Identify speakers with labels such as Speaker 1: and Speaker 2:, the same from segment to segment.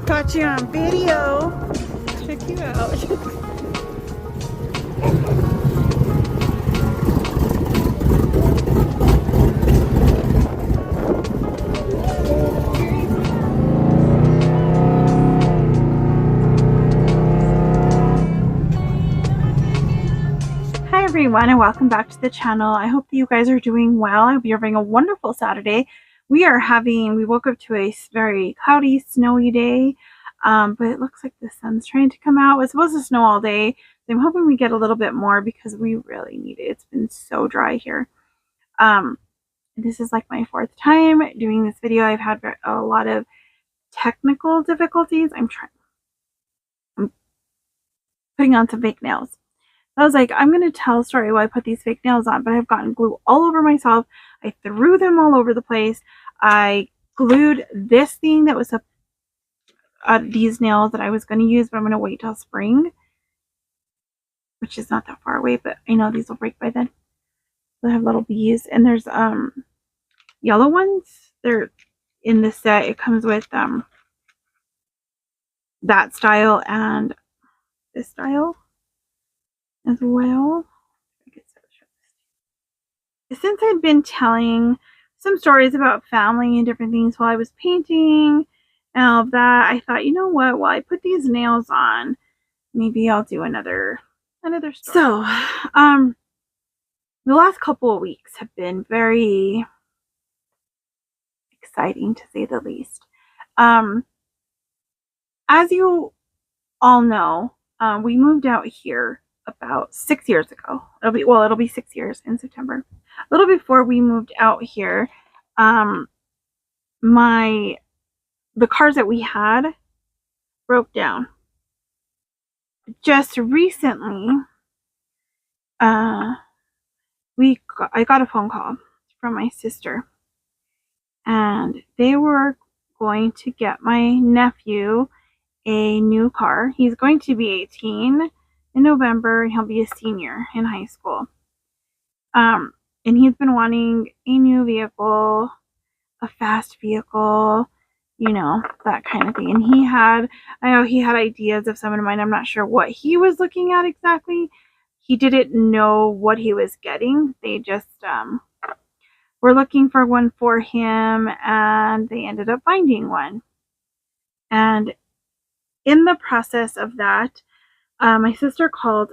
Speaker 1: Got you on video. Check you out. Hi everyone and welcome back to the channel. I hope that you guys are doing well. I hope you're having a wonderful Saturday. We woke up to a very cloudy, snowy day, but it looks like the sun's trying to come out. It's supposed to snow all day, so I'm hoping we get a little bit more because we really need it. It's been so dry here. This is like my fourth time doing this video. I've had a lot of technical difficulties. I'm putting on some fake nails. I was like, I'm going to tell a story why I put these fake nails on, but I've gotten glue all over myself. I threw them all over the place. I glued this thing that was these nails that I was going to use, but I'm going to wait till spring, which is not that far away, but I know these will break by then. They have little bees, and there's yellow ones. They're in the set. It comes with that style and this style as well. Since I'd been telling some stories about family and different things while I was painting and all of that, I thought, you know what, while I put these nails on, maybe I'll do another story. So, the last couple of weeks have been very exciting, to say the least. As you all know, we moved out here about 6 years ago. It'll be 6 years in September. A little before we moved out here, the cars that we had broke down. Just recently, I got a phone call from my sister, and they were going to get my nephew a new car. He's going to be 18 in November, and he'll be a senior in high school. And he's been wanting a new vehicle, a fast vehicle, you know, that kind of thing. And I know he had ideas of some in mind. I'm not sure what he was looking at exactly. He didn't know what he was getting. They just were looking for one for him, and they ended up finding one. And in the process of that, my sister called,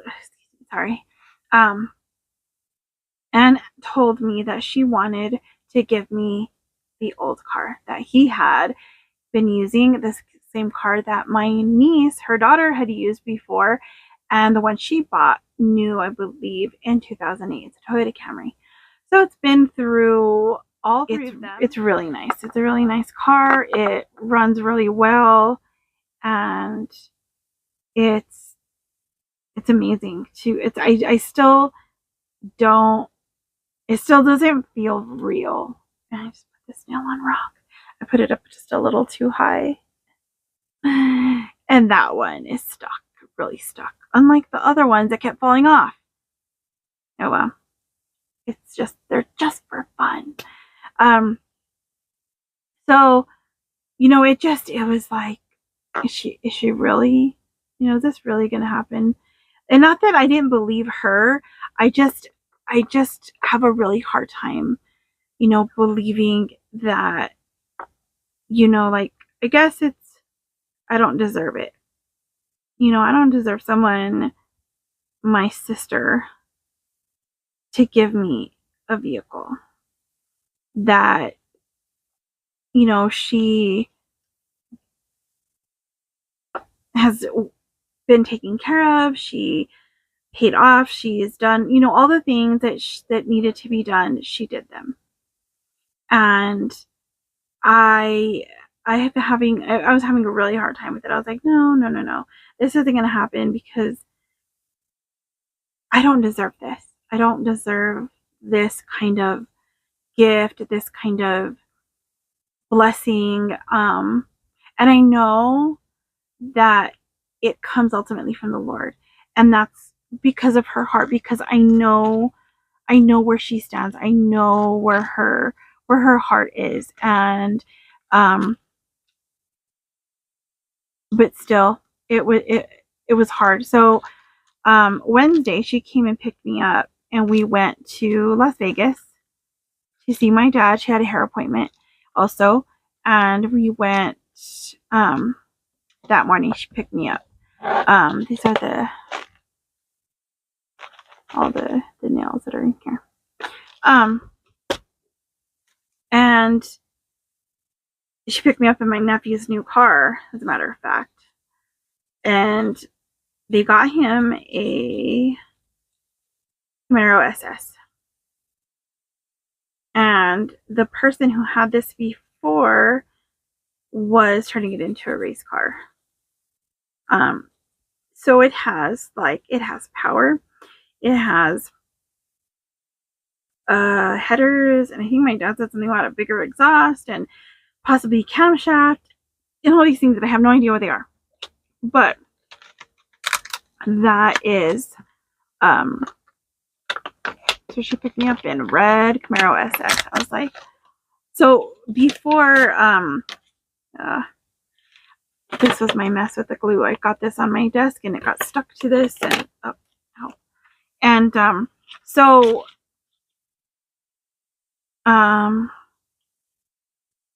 Speaker 1: and told me that she wanted to give me the old car that he had been using, this same car that my niece, her daughter, had used before, and the one she bought new, I believe, in 2008. It's a Toyota Camry. So it's been through all three of them. It's really nice. It's a really nice car. It runs really well, and it's amazing too. I still don't. It still doesn't feel real. And I just put this nail on rock. I put it up just a little too high. And that one is stuck, really stuck. Unlike the other ones that kept falling off. Oh well. They're just for fun. So, you know, it was like, is she really, you know, is this really gonna happen? And not that I didn't believe her. I just have a really hard time, you know, believing that, you know, like, I guess I don't deserve it. You know, I don't deserve someone, my sister, to give me a vehicle that, you know, she has been taken care of. She paid off. She has done, you know, all the things that needed to be done. She did them. And I was having a really hard time with it. I was like, no. This isn't going to happen because I don't deserve this. I don't deserve this kind of gift, this kind of blessing. And I know that it comes ultimately from the Lord. And that's because of her heart, because I know where she stands. I know where her heart is. And but still, it was hard. So Wednesday she came and picked me up, and we went to Las Vegas to see my dad. She had a hair appointment also, and we went that morning. She picked me up. These are all the nails that are in here. And she picked me up in my nephew's new car, as a matter of fact. And they got him a Camaro SS. And the person who had this before was turning it into a race car. So it has power. It has headers, and I think my dad said something about a bigger exhaust and possibly camshaft and all these things that I have no idea what they are. But that is so she picked me up in red Camaro SS. I was like, so before this was my mess with the glue. I got this on my desk and it got stuck to this and so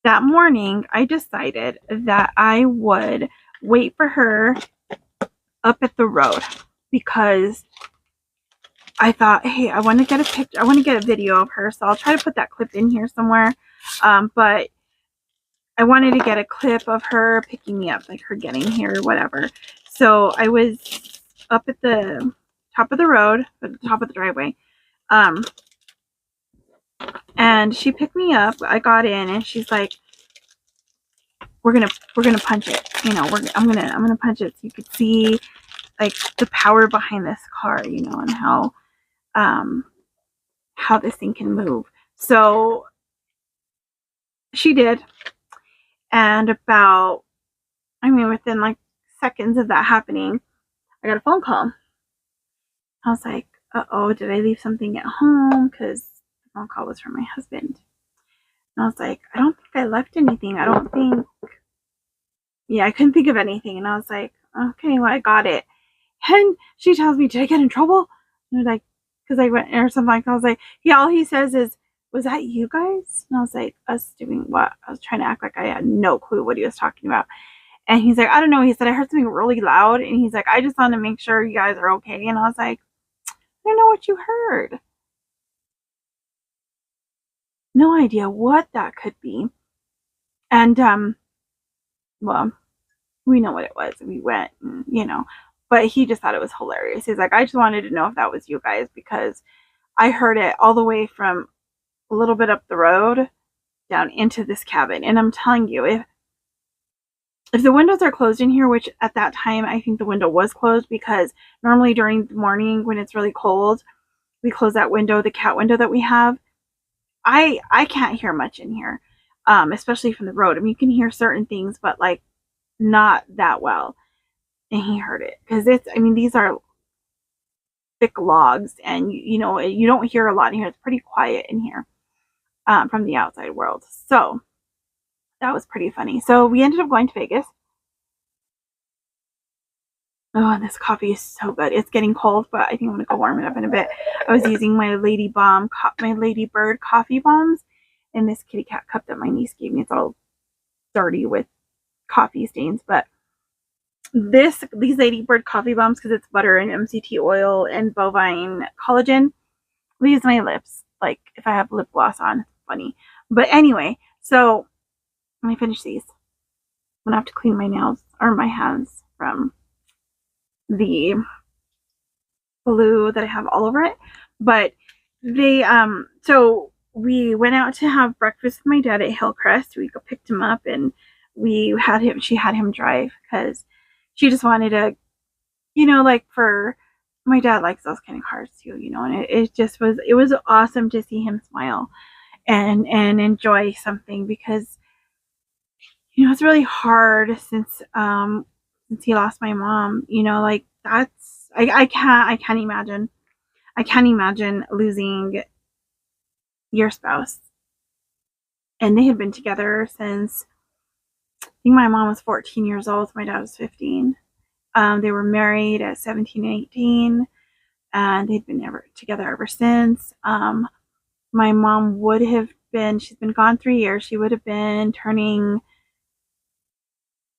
Speaker 1: that morning I decided that I would wait for her up at the road, because I thought, hey, I want to get a picture, I want to get a video of her, so I'll try to put that clip in here somewhere. But I wanted to get a clip of her picking me up, like her getting here or whatever. So I was up at the top of the road, at the top of the driveway, and she picked me up. I got in, and she's like, "We're gonna punch it. You know, I'm gonna punch it so you could see like the power behind this car, you know, and how this thing can move." So she did, and within like seconds of that happening, I got a phone call. I was like, uh-oh, did I leave something at home? Because the phone call was from my husband. And I was like, I don't think I left anything. I couldn't think of anything. And I was like, okay, well, I got it. And she tells me, did I get in trouble? And like, because I went or something like that. I was like, yeah, all he says is, was that you guys? And I was like, us doing what? I was trying to act like I had no clue what he was talking about. And he's like, I don't know. He said, I heard something really loud. And he's like, I just want to make sure you guys are okay. And I was like, I don't know what you heard. No idea what that could be. And, well, we know what it was. We went, and, you know, but he just thought it was hilarious. He's like, I just wanted to know if that was you guys, because I heard it all the way from a little bit up the road down into this cabin. And I'm telling you, if the windows are closed in here, which at that time I think the window was closed, because normally during the morning when it's really cold, we close that window, the cat window that we have. I can't hear much in here, especially from the road. I mean, you can hear certain things, but like not that well. And he heard it, because these are thick logs, and you know, you don't hear a lot in here. It's pretty quiet in here from the outside world. So that was pretty funny. So we ended up going to Vegas. Oh, and this coffee is so good. It's getting cold, but I think I'm gonna go warm it up in a bit. I was using my Lady Bird coffee bombs in this kitty cat cup that my niece gave me. It's all dirty with coffee stains, but these Lady Bird coffee bombs, because it's butter and MCT oil and bovine collagen, leaves my lips like if I have lip gloss on. It's funny, but anyway. So when I finish these, I'm gonna have to clean my nails or my hands from the glue that I have all over it. But they so we went out to have breakfast with my dad at Hillcrest. We picked him up, and she had him drive, because she just wanted to, you know, like, for my dad likes those kind of cars too, you know, and it was awesome to see him smile and enjoy something, because, you know, it's really hard since he lost my mom, you know, like that's, I can't imagine losing your spouse. And they had been together since think my mom was 14 years old. My dad was 15. They were married at 17 and 18, and they'd been together ever since. My mom would have been, she's been gone 3 years. She would have been turning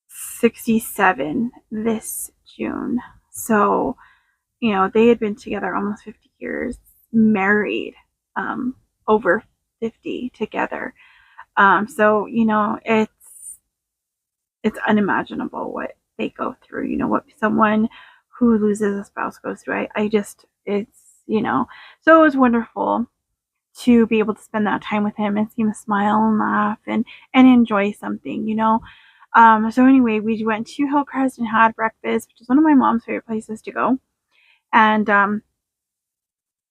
Speaker 1: 67 this June. So, you know, they had been together almost 50 years, married over 50 together. So, you know, it's unimaginable what they go through, you know, what someone who loses a spouse goes through. It's, you know, so it was wonderful to be able to spend that time with him and see him smile and laugh and enjoy something, you know. So anyway, we went to Hillcrest and had breakfast, which is one of my mom's favorite places to go. And then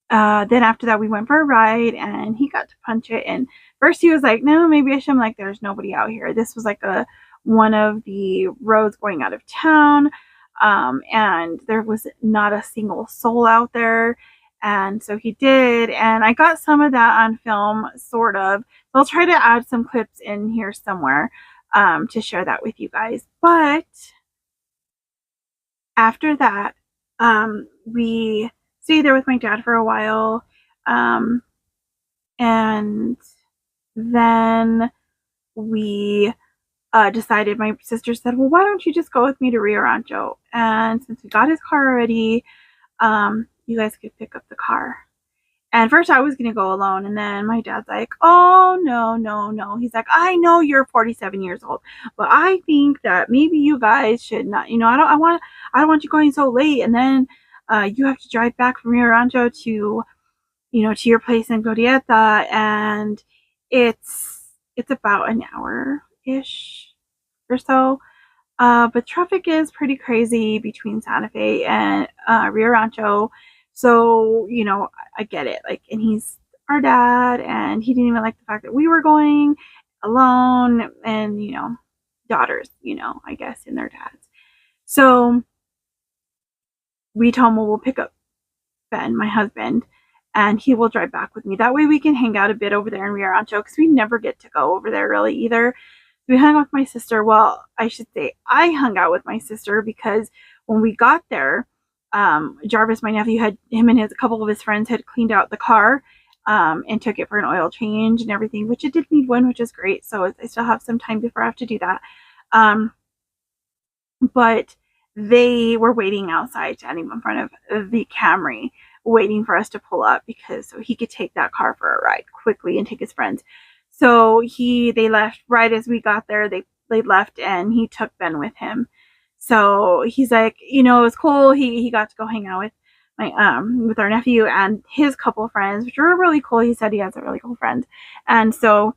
Speaker 1: after that, we went for a ride, and he got to punch it. And first he was like, no, maybe I should. I'm like, there's nobody out here. This was like one of the roads going out of town. And there was not a single soul out there. And so he did, and I got some of that on film, sort of. So I'll try to add some clips in here somewhere to share that with you guys. But after that, we stayed there with my dad for a while, and then we decided, my sister said, well, why don't you just go with me to Rio Rancho? And since we got his car already, you guys could pick up the car. And first I was going to go alone. And then my dad's like, oh, no. He's like, I know you're 47 years old, but I think that maybe you guys should not, you know, I don't want you going so late. And then you have to drive back from Rio Rancho to, you know, to your place in Glorieta. And it's about an hour-ish or so. But traffic is pretty crazy between Santa Fe and Rio Rancho. So, you know, I get it. Like, and he's our dad, and he didn't even like the fact that we were going alone, and, you know, daughters, you know, I guess, and their dads. So we told him, well, we'll pick up Ben, my husband, and he will drive back with me. That way we can hang out a bit over there in Rio Rancho, because we never get to go over there really either. We hung out with my sister. Well, I should say I hung out with my sister, because when we got there, Jarvis, my nephew, had him and a couple of his friends had cleaned out the car and took it for an oil change and everything, which it did need one, which is great. So I still have some time before I have to do that. But they were waiting outside, standing in front of the Camry, waiting for us to pull up, because so he could take that car for a ride quickly and take his friends. So they left right as we got there. They left, and he took Ben with him. So he's like, you know, it was cool. He got to go hang out with with our nephew and his couple of friends, which were really cool. He said he has a really cool friend. And so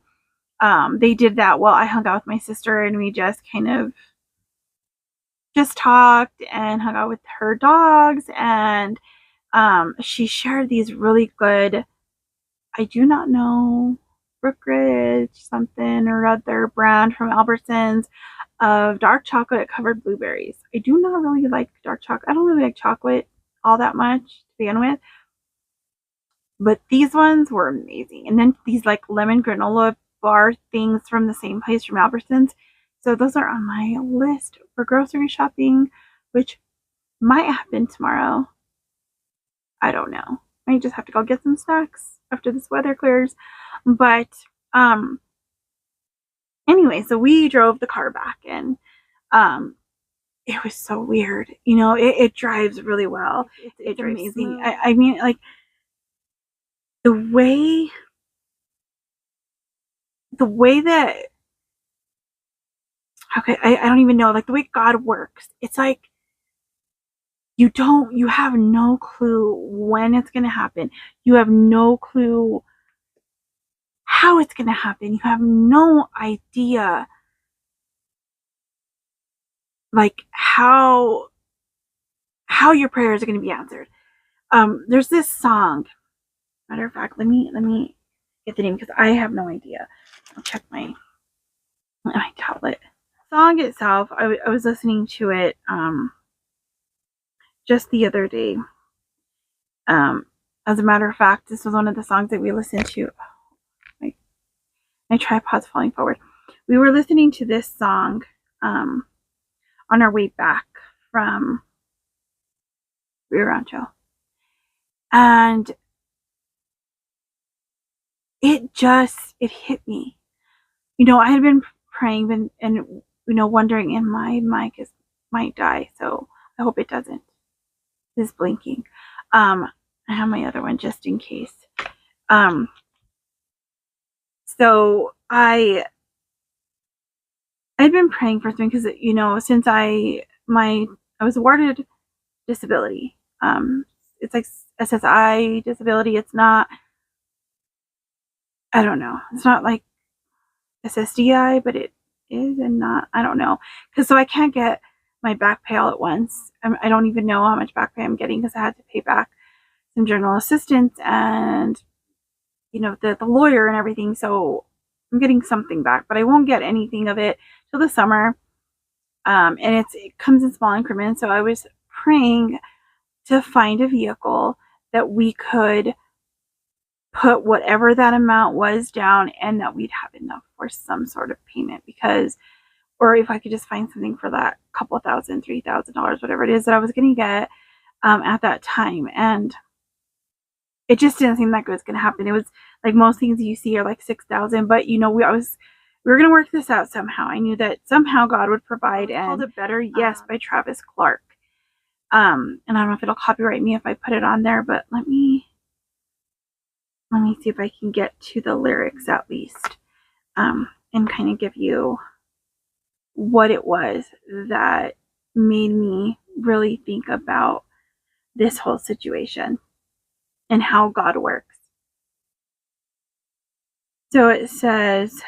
Speaker 1: they did that while I hung out with my sister, and we just kind of just talked and hung out with her dogs. And she shared these really good, I do not know, Brookridge something or other brand from Albertsons of dark chocolate covered blueberries. I do not really like dark chocolate. I don't really like chocolate all that much to begin with, but these ones were amazing. And then these like lemon granola bar things from the same place from Albertsons. So those are on my list for grocery shopping, which might happen tomorrow. I don't know. I might just have to go get some snacks after this weather clears. But anyway, so we drove the car back, and it was so weird. You know, it drives really well. It's amazing. I mean, like, the way that, okay, I don't even know, like, the way God works, it's like you have no clue when it's going to happen. You have no clue how it's going to happen. You have no idea, like, how your prayers are going to be answered. There's this song. Matter of fact, let me get the name, because I have no idea. I'll check my tablet. The song itself, I was listening to it just the other day. As a matter of fact, this was one of the songs that we listened to. My tripod's falling forward. We were listening to this song on our way back from Rio Rancho. And it hit me. I had been praying and wondering, and my mic might die, so I hope it doesn't. It's blinking. I have my other one just in case. So I'd been praying for something because since I was awarded disability. It's like SSI disability. It's not. I don't know. It's not like SSDI, but it is and not. I don't know. So I can't get my back pay all at once. I don't even know how much back pay I'm getting because I had to pay back some general assistance and the lawyer and everything. So I'm getting something back, but I won't get anything of it till the summer. And it comes in small increments. So I was praying to find a vehicle that we could put whatever that amount was down and that we'd have enough for some sort of payment, or if I could just find something for that couple $1,000, $3,000, whatever it is that I was going to get at that time. And it just didn't seem like it was going to happen. It was like most things you see are like 6,000, but we were going to work this out somehow. I knew that somehow God would provide. And called it Better Yes by Travis Clark. And I don't know if it'll copyright me if I put it on there, but let me see if I can get to the lyrics at least, and kind of give you what it was that made me really think about this whole situation and how God works. So it says,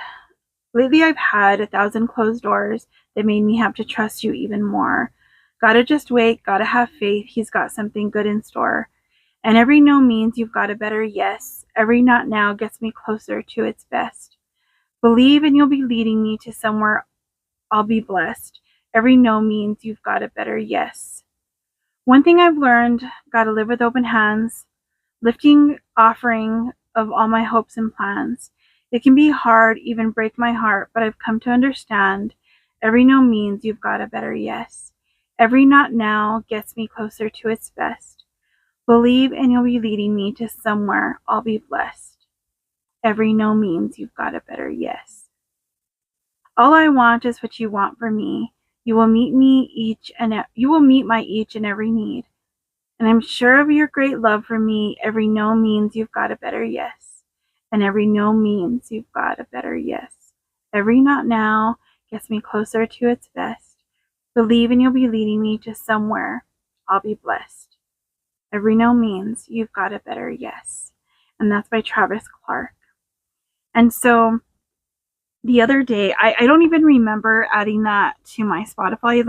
Speaker 1: lately I've had 1,000 closed doors that made me have to trust you even more. Gotta just wait, gotta have faith, he's got something good in store. And every no means you've got a better yes. Every not now gets me closer to its best. Believe and you'll be leading me to somewhere I'll be blessed. Every no means you've got a better yes. One thing I've learned, gotta live with open hands, lifting offering of all my hopes and plans. It can be hard, even break my heart, but I've come to understand every no means you've got a better yes. Every not now gets me closer to its best. Believe and you'll be leading me to somewhere I'll be blessed. Every no means you've got a better yes. All I want is what you want for me. You will meet my each and every need. And I'm sure of your great love for me. Every no means you've got a better yes. And every no means you've got a better yes. Every not now gets me closer to its best. Believe and you'll be leading me to somewhere I'll be blessed. Every no means you've got a better yes. And that's by Travis Clark. And so the other day, I don't even remember adding that to my Spotify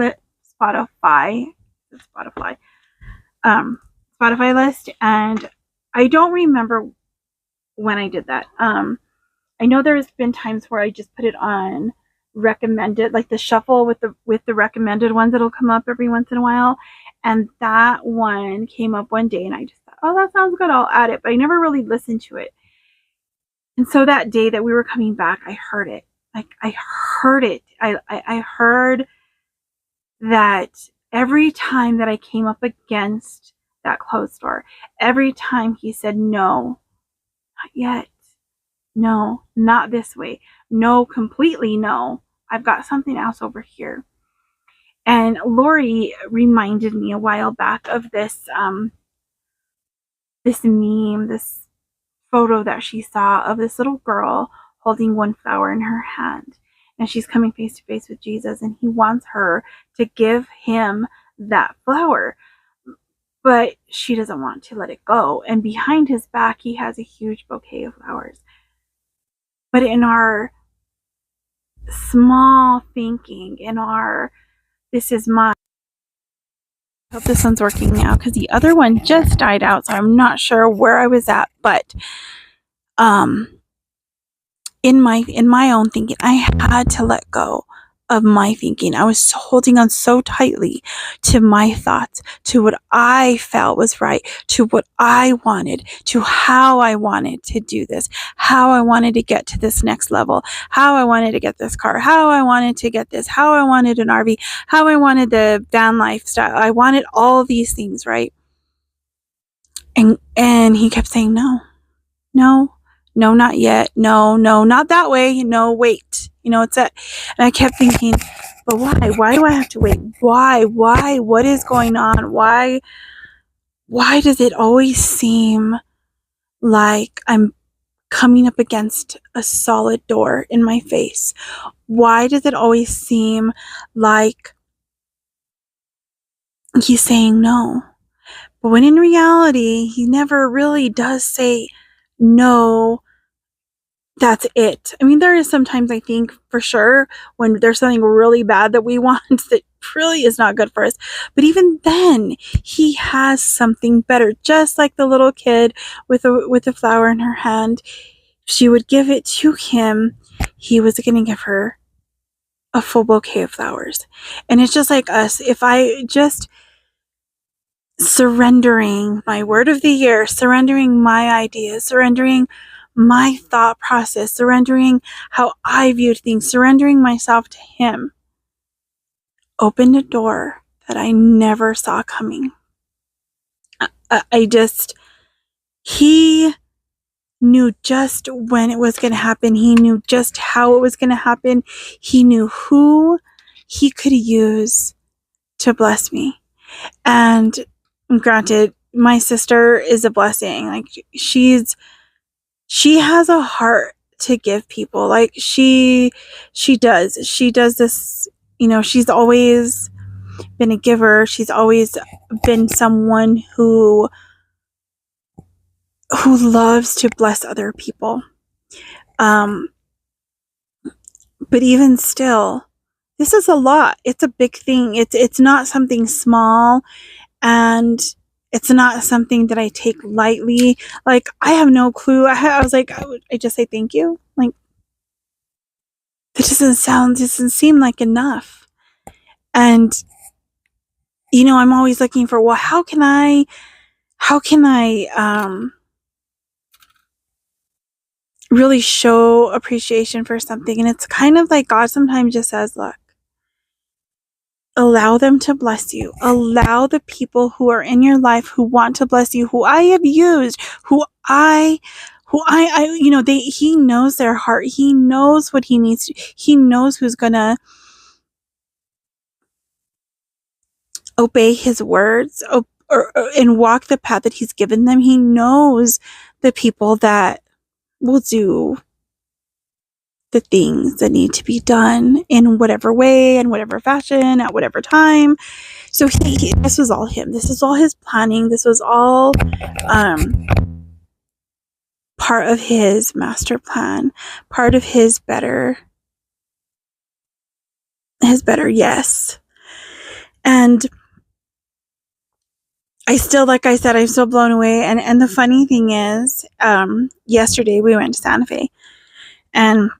Speaker 1: list, and I don't remember when I did that. I know there's been times where I just put it on recommended, like the shuffle with the recommended ones that'll come up every once in a while, and that one came up one day and I just thought, oh, that sounds good, I'll add it, but I never really listened to it. And so that day that we were coming back, I heard it. I heard that every time that I came up against that closed door, every time he said, no, not yet. No, not this way. No, completely no. I've got something else over here. And Lori reminded me a while back of this meme, this photo that she saw of this little girl holding one flower in her hand. And she's coming face to face with Jesus, and he wants her to give him that flower. But she doesn't want to let it go. And behind his back, he has a huge bouquet of flowers. But in our small thinking, this is my, I hope this one's working now because the other one just died out, so I'm not sure where I was at. But in my own thinking, I had to let go of my thinking. I was holding on so tightly to my thoughts, to what I felt was right, to what I wanted, to how I wanted to do this, how I wanted to get to this next level, how I wanted to get this car, how I wanted to get this, how I wanted an RV, how I wanted the van lifestyle. I wanted all these things, right? And he kept saying, no, not yet. No, not that way. No, wait. It's that. And I kept thinking, but why? Why do I have to wait? Why? What is going on? Why does it always seem like I'm coming up against a solid door in my face? Why does it always seem like he's saying no? But when in reality, he never really does say no. That's it. I mean, there is sometimes, I think, for sure, when there's something really bad that we want that really is not good for us. But even then, he has something better. Just like the little kid with a flower in her hand, she would give it to him. He was going to give her a full bouquet of flowers. And it's just like us. If I just surrendering my word of the year, surrendering my ideas, surrendering my thought process, surrendering how I viewed things, surrendering myself to him, opened a door that I never saw coming. He knew just when it was going to happen. He knew just how it was going to happen. He knew who he could use to bless me. And granted, my sister is a blessing. Like, she has a heart to give people. Like, she does this, she's always been a giver. She's always been someone who loves to bless other people. But even still, this is a lot. It's a big thing. It's not something small, and it's not something that I take lightly. Like, I have no clue. I was like, I just say thank you. Like, that doesn't seem like enough. And, I'm always looking for, well, how can I really show appreciation for something? And it's kind of like God sometimes just says, look, allow them to bless you. Allow the people who are in your life who want to bless you, who I have used, he knows their heart. He knows what he needs to, he knows who's gonna obey his words and walk the path that he's given them. He knows the people that will do the things that need to be done in whatever way, in whatever fashion, at whatever time. So this was all him. This was all his planning. This was all part of his master plan, part of his better yes. And like I said, I'm still blown away. And the funny thing is, yesterday we went to Santa Fe, and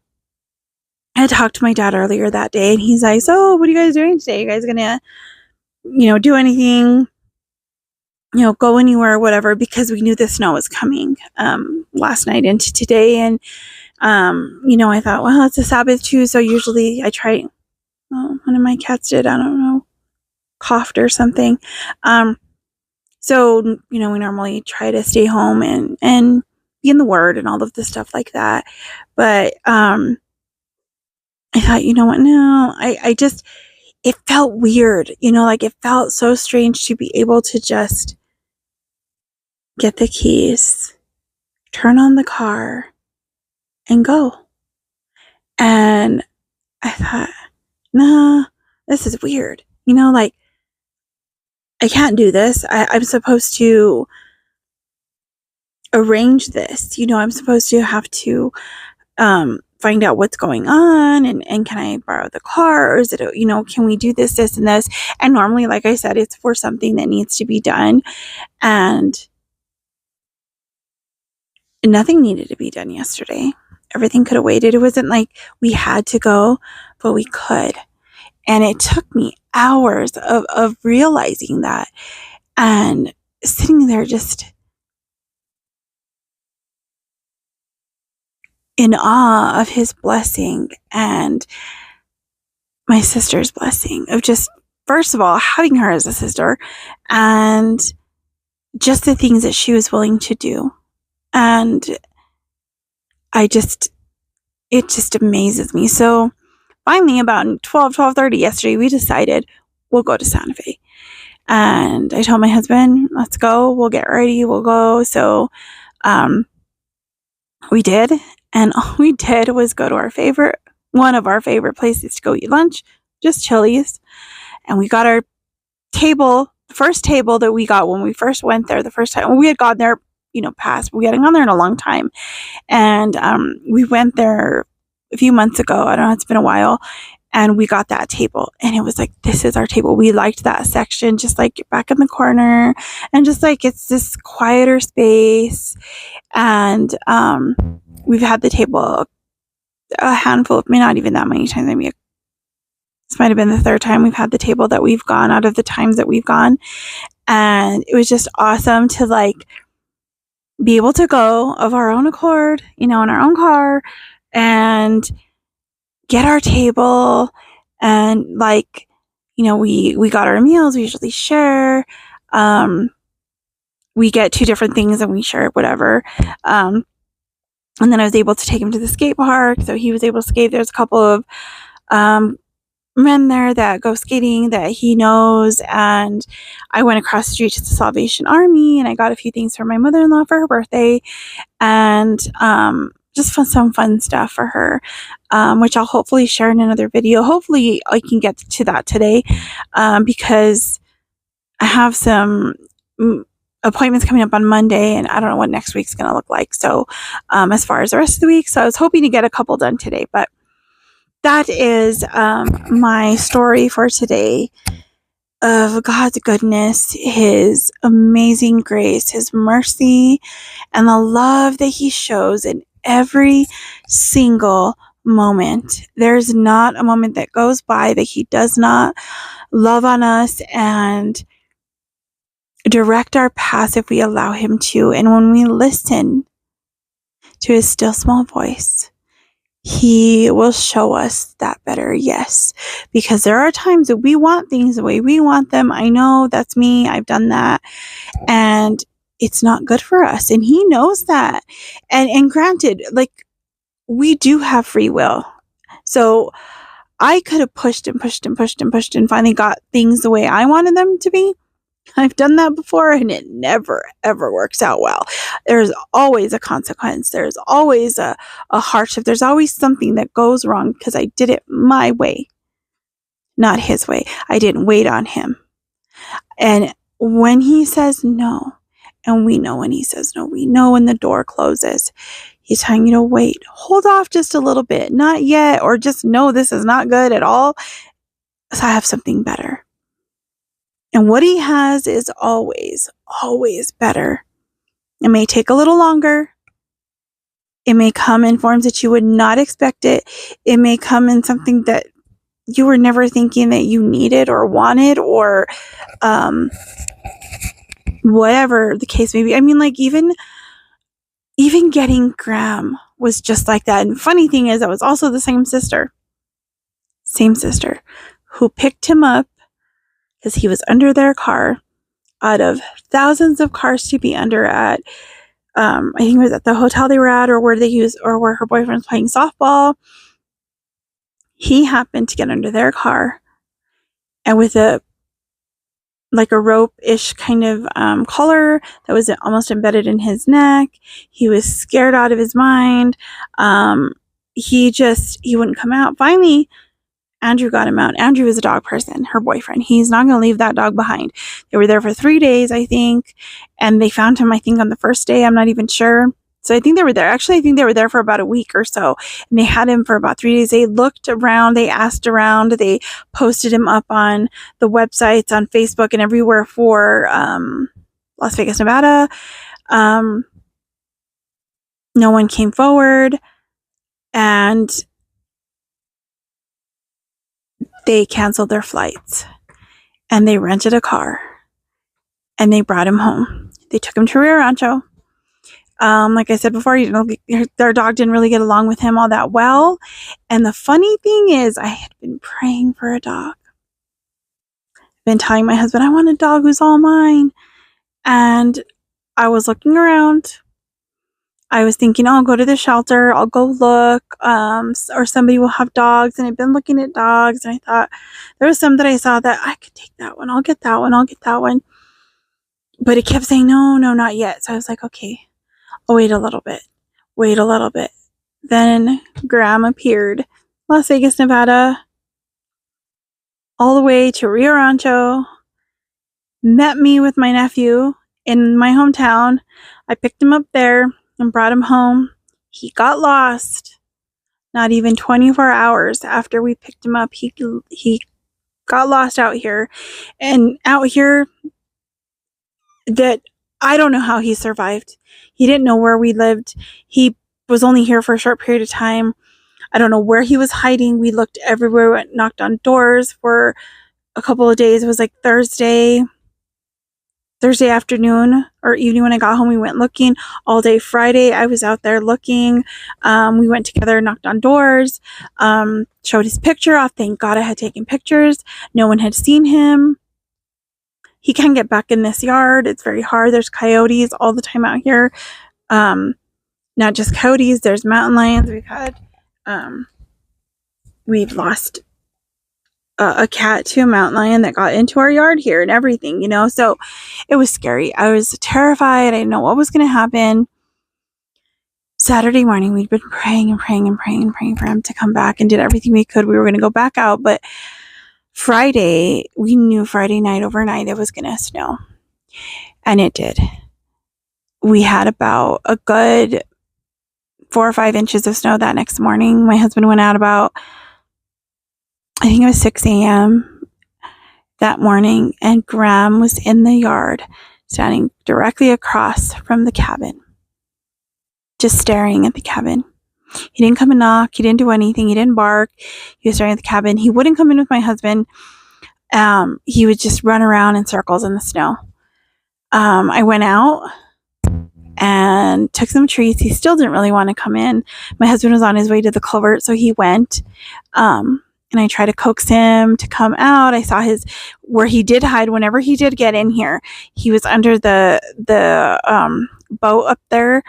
Speaker 1: I talked to my dad earlier that day, and he's like, so what are you guys doing today? You guys gonna, do anything, go anywhere or whatever? Because we knew the snow was coming last night into today. And, I thought, well, it's a Sabbath too. So usually I try, one of my cats did, I don't know, coughed or something. So, we normally try to stay home and be in the Word and all of the stuff like that. But I thought, you know what? No, it felt weird, like it felt so strange to be able to just get the keys, turn on the car, and go. And I thought, nah, this is weird. Like, I can't do this. I'm supposed to arrange this. I'm supposed to have to find out what's going on, and can I borrow the car, or is it, can we do this, and this? And normally, like I said, it's for something that needs to be done, and nothing needed to be done yesterday. Everything could have waited. It wasn't like we had to go, but we could. And it took me hours of realizing that and sitting there just in awe of his blessing and my sister's blessing of just, first of all, having her as a sister and just the things that she was willing to do. And it just amazes me. So finally, about 12:30 yesterday, we decided we'll go to Santa Fe. And I told my husband, let's go, we'll get ready, we'll go. So we did. And all we did was go to one of our favorite places to go eat lunch, just Chili's. And we got our table, the first table that we got when we first went there the first time. We had gone there, past, but we hadn't gone there in a long time. And we went there a few months ago. I don't know, it's been a while. And we got that table. And it was like, this is our table. We liked that section, just like back in the corner. And just like, it's this quieter space. And we've had the table a handful of, not even that many times. I mean, this might have been the third time we've had the table that we've gone out of the times that we've gone. And it was just awesome to like be able to go of our own accord, in our own car and get our table. And like, we got our meals, we usually share. We get 2 different things and we share whatever. And then I was able to take him to the skate park. So he was able to skate. There's a couple of men there that go skating that he knows. And I went across the street to the Salvation Army and I got a few things for my mother-in-law for her birthday. And just some fun stuff for her, which I'll hopefully share in another video. Hopefully I can get to that today because I have some appointments coming up on Monday and I don't know what next week's going to look like. So as far as the rest of the week, so I was hoping to get a couple done today, but that is my story for today of God's goodness, His amazing grace, His mercy, and the love that He shows in every single moment. There's not a moment that goes by that He does not love on us and direct our paths if we allow Him to. And when we listen to His still small voice, He will show us that better, yes. Because there are times that we want things the way we want them. I know, that's me. I've done that. And it's not good for us. And He knows that. And granted, like, we do have free will. So I could have pushed and pushed and pushed and pushed and finally got things the way I wanted them to be. I've done that before and it never, ever works out well. There's always a consequence. There's always a hardship. There's always something that goes wrong because I did it my way, not His way. I didn't wait on Him. And when He says no, and we know when He says no, we know when the door closes, He's telling you to wait, hold off just a little bit, not yet, or just no, this is not good at all. So I have something better. And what He has is always, always better. It may take a little longer. It may come in forms that you would not expect it. It may come in something that you were never thinking that you needed or wanted or whatever the case may be. I mean, like even getting Graham was just like that. And funny thing is, that was also the same sister who picked him up because he was under their car out of thousands of cars to be under at, I think it was at the hotel they were at or where her boyfriend was playing softball. He happened to get under their car and with a rope-ish kind of collar that was almost embedded in his neck. He was scared out of his mind. He wouldn't come out. Finally, Andrew got him out. Andrew is a dog person, her boyfriend. He's not going to leave that dog behind. They were there for 3 days, I think, and they found him, I think, on the first day. I'm not even sure. So I think they were there. Actually, I think they were there for about a week or so, and they had him for about 3 days. They looked around, they asked around, they posted him up on the websites, on Facebook, and everywhere for Las Vegas, Nevada. No one came forward, and they canceled their flights and they rented a car and they brought him home. They took him to Rio Rancho. Like I said before, their dog didn't really get along with him all that well. And the funny thing is, I had been praying for a dog. I've been telling my husband, I want a dog who's all mine. And I was looking around. I was thinking, oh, I'll go to the shelter. I'll go look, or somebody will have dogs. And I've been looking at dogs, and I thought there was some that I saw that I could take that one. I'll get that one. I'll get that one. But it kept saying, no, not yet. So I was like, okay, I'll wait a little bit. Then Graham appeared, Las Vegas, Nevada, all the way to Rio Rancho, met me with my nephew in my hometown. I picked him up there and brought him home. He got lost. Not even 24 hours after we picked him up, he got lost out here. And out here, that I don't know how he survived. He didn't know where we lived. He was only here for a short period of time. I don't know where he was hiding. We looked everywhere, went knocked on doors for a couple of days. It was like Thursday afternoon or evening when I got home. We went looking all day. Friday, I was out there looking. We went together, knocked on doors, showed his picture off. Thank God I had taken pictures. No one had seen him. He can't get back in this yard. It's very hard. There's coyotes all the time out here. Not just coyotes, there's mountain lions. We've lost a cat to a mountain lion that got into our yard here and everything, so it was scary. I was terrified. I didn't know what was going to happen. Saturday morning, we'd been praying for him to come back and did everything we could. We were going to go back out, but Friday, we knew Friday night overnight it was going to snow, and it did. We had about a good 4 or 5 inches of snow that next morning. My husband went out about, I think it was 6 a.m. that morning, and Graham was in the yard, standing directly across from the cabin, just staring at the cabin. He didn't come and knock. He didn't do anything. He didn't bark. He was staring at the cabin. He wouldn't come in with my husband. He would just run around in circles in the snow. I went out and took some treats. He still didn't really want to come in. My husband was on his way to the culvert, so he went. And I tried to coax him to come out. I saw where he did hide whenever he did get in here. He was under the boat up there,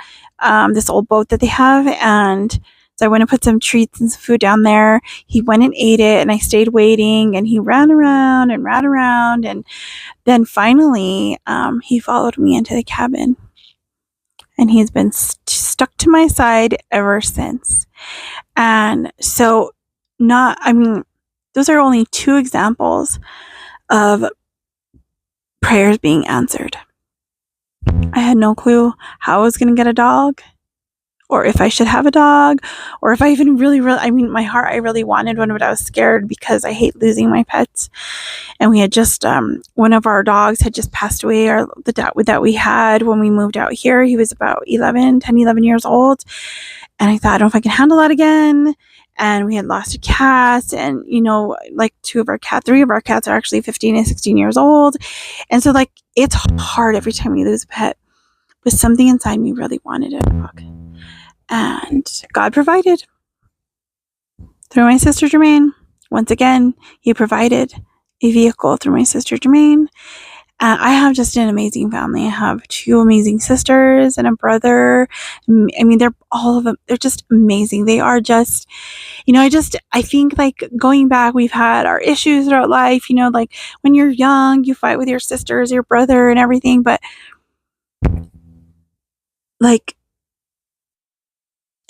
Speaker 1: this old boat that they have. And so I went and put some treats and some food down there. He went and ate it, and I stayed waiting, and he ran around. And then finally, he followed me into the cabin, and he's been stuck to my side ever since. And so those are only 2 examples of prayers being answered. I had no clue how I was going to get a dog, or if I should have a dog, or if I even really, my heart, I really wanted one, but I was scared because I hate losing my pets. And we had just, one of our dogs had just passed away, the dog that we had when we moved out here. He was about 11 years old. And I thought, I don't know if I can handle that again. And we had lost a cat, and, like 3 of our cats are actually 15 and 16 years old. And so, it's hard every time we lose a pet, but something inside me really wanted a dog. And God provided through my sister Jermaine. Once again, He provided a vehicle through my sister Jermaine. I have just an amazing family. I have 2 amazing sisters and a brother. They're all of them. They're just amazing. They are just, I think going back, we've had our issues throughout life, when you're young, you fight with your sisters, your brother and everything. But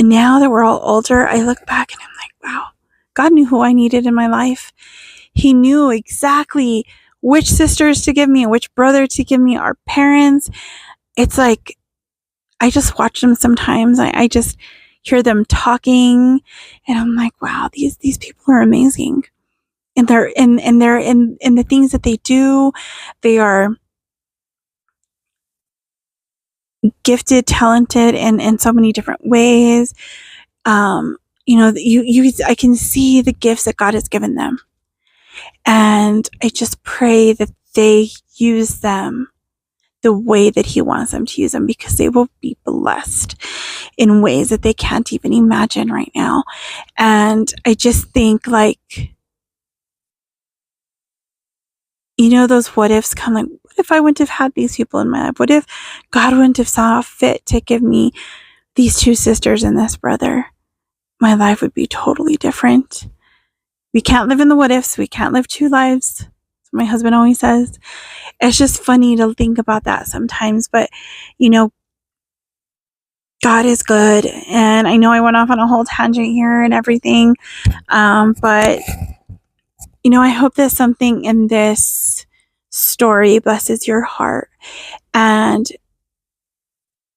Speaker 1: now that we're all older, I look back and I'm like, wow, God knew who I needed in my life. He knew exactly which sisters to give me and which brother to give me, our parents. It's like, I just watch them sometimes. I just hear them talking, and I'm like, wow, these people are amazing. And they're in the things that they do. They are gifted, talented in so many different ways. I can see the gifts that God has given them. And I just pray that they use them the way that He wants them to use them, because they will be blessed in ways that they can't even imagine right now. And I just think, like, you know, those what ifs come, like, what if I wouldn't have had these people in my life? What if God wouldn't have saw fit to give me these two sisters and this brother? My life would be totally different. We can't live in the what ifs. We can't live two lives. That's what my husband always says. It's just funny to think about that sometimes. But, you know, God is good. And I know I went off on a whole tangent here and everything. But, you know, I hope that something in this story blesses your heart and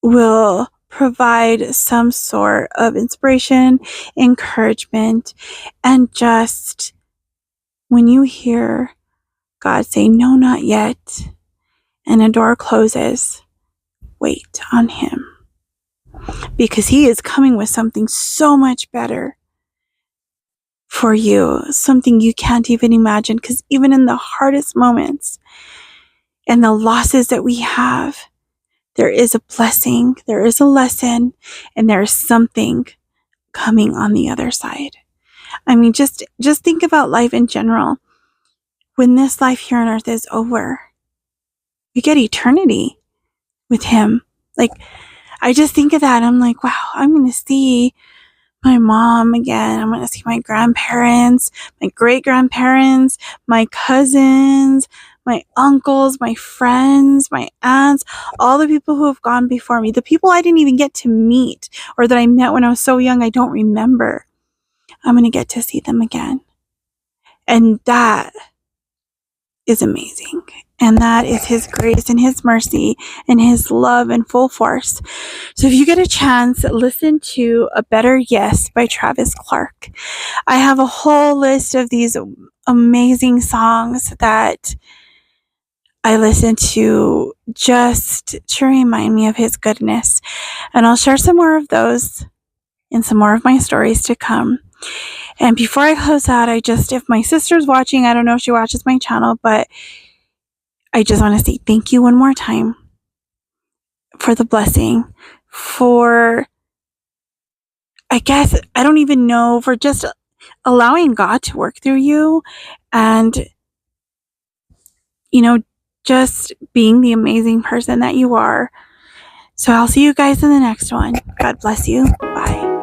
Speaker 1: will provide some sort of inspiration, encouragement, and just when you hear God say, no, not yet, and a door closes, wait on Him, because He is coming with something so much better for you, something you can't even imagine. Because even in the hardest moments and the losses that we have, there is a blessing, there is a lesson, and there is something coming on the other side. I mean, just think about life in general. When this life here on earth is over, we get eternity with Him. Like, I just think of that. I'm like, wow, I'm going to see my mom again. I'm going to see my grandparents, my great grandparents, my cousins, my uncles, my friends, my aunts, all the people who have gone before me, the people I didn't even get to meet or that I met when I was so young, I don't remember. I'm going to get to see them again. And that is amazing. And that is His grace and His mercy and His love in full force. So if you get a chance, listen to A Better Yes by Travis Clark. I have a whole list of these amazing songs that I listen to just to remind me of His goodness. And I'll share some more of those in some more of my stories to come. And before I close out, if my sister's watching, I don't know if she watches my channel, but I just want to say thank you one more time for the blessing, for, I guess, I don't even know, for just allowing God to work through you and, you know, just being the amazing person that you are. So I'll see you guys in the next one. God bless you. Bye.